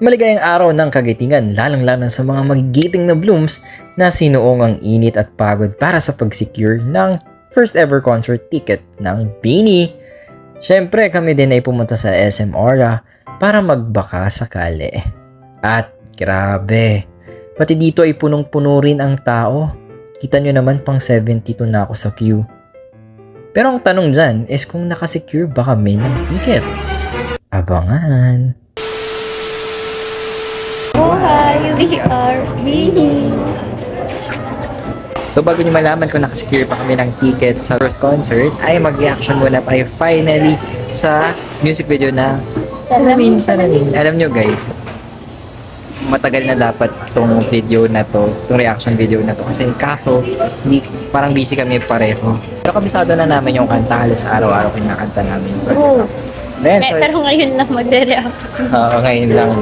Maligayang araw ng kagitingan, lalong-lalo sa mga magigiting na blooms na sinuong ang init at pagod para sa pag-secure ng first ever concert ticket ng BINI. Syempre kami din ay pumunta sa SM Aura para magbaka sakali. At grabe, pati dito ay punong-puno rin ang tao. Kita nyo naman pang 72 na ako sa queue. Pero ang tanong dyan is kung nakasecure ba kami ng ticket? Abangan! Oh, hi! We are BINI! So bago nyo malaman kung nakasecure pa kami ng ticket sa first concert, ay mag-reaction muna tayo finally sa music video na Salamin Salamin. Alam nyo guys, matagal na dapat tong video na to, tong reaction video na to. Kasi kaso, parang busy kami pareho. Pero kabisado na namin yung kanta, halos araw-araw kinakanta namin. Oh. Then, so, Pero ngayon lang magre-react. ngayon lang. No?